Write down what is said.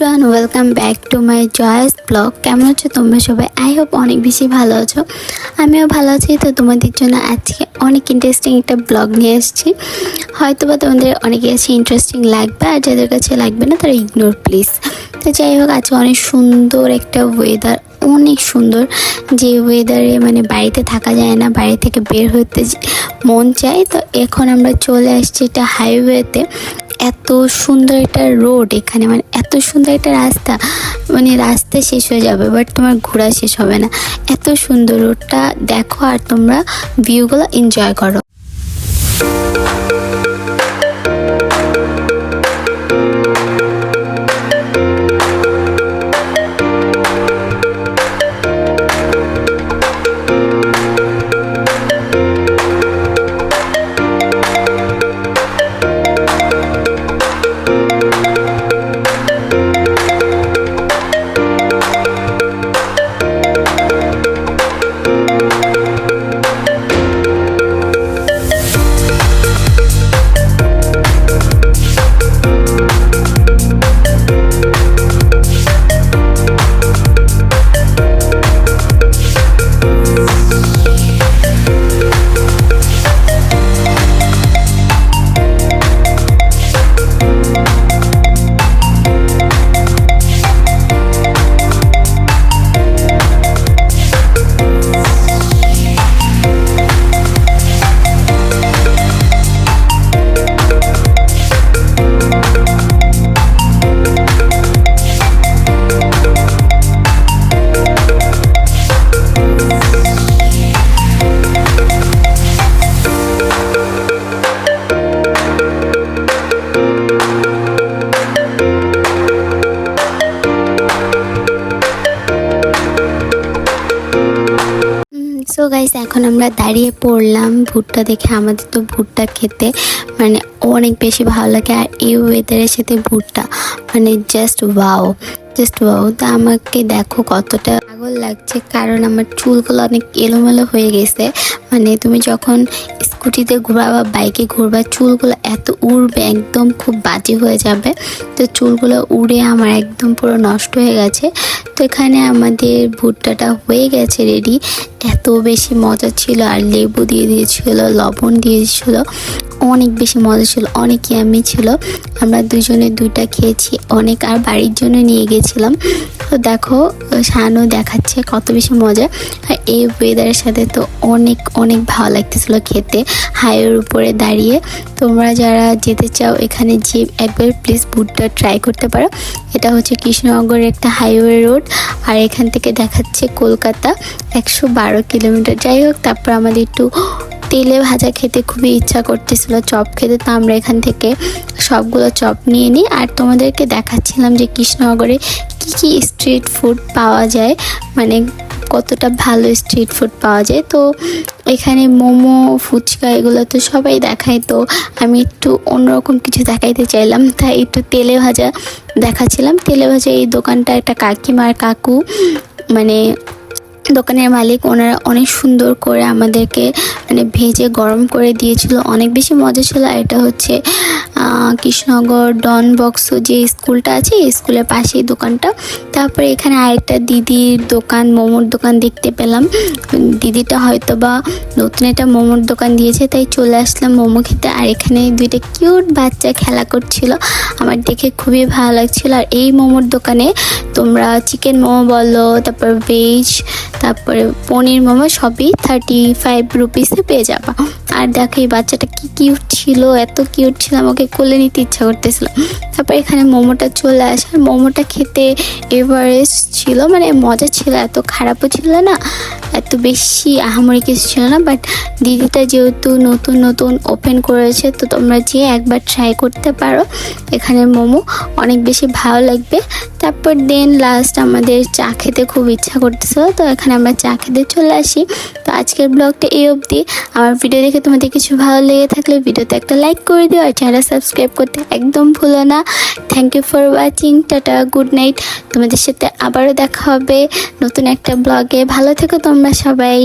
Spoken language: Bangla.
Everyone, welcome back to my Joyce blog. কেমন আছো তোমরা সবাই? আই হোপ অনেক বেশি ভালো আছো। আমিও ভালো আছি। তো তোমাদের জন্য আজকে অনেক ইন্টারেস্টিং একটা ব্লগ নিয়ে এসেছি। হয়তো বা তোমাদের অনেকের কাছে ইন্টারেস্টিং লাগবে, আর যাদের কাছে লাগবে না তারা ইগনোর প্লিজ। তো যাই হোক, আজকে অনেক সুন্দর একটা ওয়েদার, অনেক সুন্দর, যে ওয়েদারে মানে বাড়িতে থাকা যায় না, বাড়ি থেকে বের হতে মন চায়। তো এখন আমরা চলে আসছি এটা হাইওয়েতে। এত সুন্দর একটা রোড এখানে, মানে এত সুন্দর একটা রাস্তা, মানে রাস্তা শেষ হয়ে যাবে বাট তোমার ঘোরা শেষ হবে না। এত সুন্দর রোডটা দেখো আর তোমরা ভিউগুলো এনজয় করো। সো গাইস, এখন আমরা দাঁড়িয়ে পড়লাম ভুট্টা দেখে। আমাদের তো ভুট্টা খেতে মানে অনেক বেশি ভালো লাগে, আর এই ওয়েদারের সাথে ভুট্টা মানে জাস্ট ওয়াও। তো আমাকে দেখো কতটা পাগল লাগছে, কারণ আমার চুলগুলো অনেক এলোমেলো হয়ে গেছে। মানে তুমি যখন স্কুটিতে ঘুরবা বা বাইকে ঘুরবা, চুলগুলো এত উড়বে, একদম খুব বাজে হয়ে যাবে। তো চুলগুলো উড়ে আমার একদম পুরো নষ্ট হয়ে গেছে। তো এখানে আমাদের ভুট্টাটা হয়ে গেছে রেডি। এত বেশি মজা ছিল, আর লেবু দিয়ে দিয়েছিল, লবণ দিয়েছিল, অনেক বেশি মজা ছিল, অনেক ইয়ামি ছিল। আমরা দুজনে দুইটা খেয়েছি অনেক, আর বাড়ির জন্য নিয়ে গেছিলাম। তো দেখো শানও দেখাচ্ছে কত বেশি মজা। আর এই ওয়েদারের সাথে তো অনেক অনেক ভালো লাগতেছিল খেতে হাইওয়ের উপরে দাঁড়িয়ে। তোমরা যারা যেতে চাও এখানে যে একবার প্লিজ ভুট্টা ট্রাই করতে পারো। এটা হচ্ছে কৃষ্ণনগরের একটা হাইওয়ে রোড, আর এখান থেকে দেখাচ্ছে কলকাতা 112 কিলোমিটার। যাই হোক, তারপর আমাদের একটু তেলে ভাজা খেতে খুবই ইচ্ছা করতেছিল, চপ খেতে। তো আমরা এখান থেকে সবগুলো চপ নিয়ে নিই, আর তোমাদেরকে দেখাচ্ছিলাম যে কৃষ্ণনগরে কি স্ট্রিট ফুড পাওয়া যায়, মানে কতটা ভালো স্ট্রিট ফুড পাওয়া যায়। তো এখানে মোমো, ফুচকা এগুলো তো সবাই দেখায়, তো আমি একটু অন্যরকম কিছু দেখাইতে চাইলাম, তাই একটু তেলে ভাজা দেখাচ্ছিলাম। তেলে ভাজা এই দোকানটা একটা কাকিমার কাকু, মানে দোকানের মালিক, ওনারা অনেক সুন্দর করে আমাদেরকে মানে ভেজে গরম করে দিয়েছিল, অনেক বেশি মজা ছিল। এটা হচ্ছে কৃষ্ণনগর ডন বক্স যে স্কুলটা আছে, এই স্কুলের পাশেই দোকানটা। তারপরে এখানে আরেকটা দিদির দোকান, মোমোর দোকান দেখতে পেলাম। দিদিটা হয়তো বা নতুন একটা মোমোর দোকান দিয়েছে, তাই চলে আসলাম মোমো খেতে। আর এখানে দুইটা কিউট বাচ্চা খেলা করছিল, আমার দেখে খুবই ভালো লাগছিল। আর এই মোমোর দোকানে তোমরা চিকেন মোমো বলো, তারপর ভেজ, তারপরে পনির মোমো সবই 35 রুপিসে পেয়ে যাবা। আর দেখো এই বাচ্চাটা কি কিউট ছিল, এত কিউট ছিল, আমাকে কোলে নিতে ইচ্ছা করতেছিল। তারপর এখানে মোমোটা চলে আসে, মোমোটা খেতে এভারেস্ট ছিল, মানে মজা ছিল, এত খারাপও ছিল না, এত বেশি আহামরি কিছু ছিল না। বাট দিদিটা যেহেতু নতুন ওপেন করেছে, তো তোমরা যেয়ে একবার ট্রাই করতে পারো। এখানে মোমো অনেক বেশি ভালো লাগবে। তারপর লাস্ট আমাদের চা খেতে খুব ইচ্ছা করতেছিল, তো এখানে আমরা চা খেতে চলে আসি। তো আজকের ব্লগটা এই অবধি। আমার ভিডিও দেখে তোমাদের কিছু ভালো লেগে থাকলে ভিডিওতে একটা লাইক করে দিও, আর চ্যানেল সাবস্ক্রাইব করতে একদম ভুলো না। Thank you for watching. Ta-ta, good night. তোমাদের সাথে আবারও দেখা হবে নতুন একটা ব্লগে। ভালো থেকো তোমরা সবাই।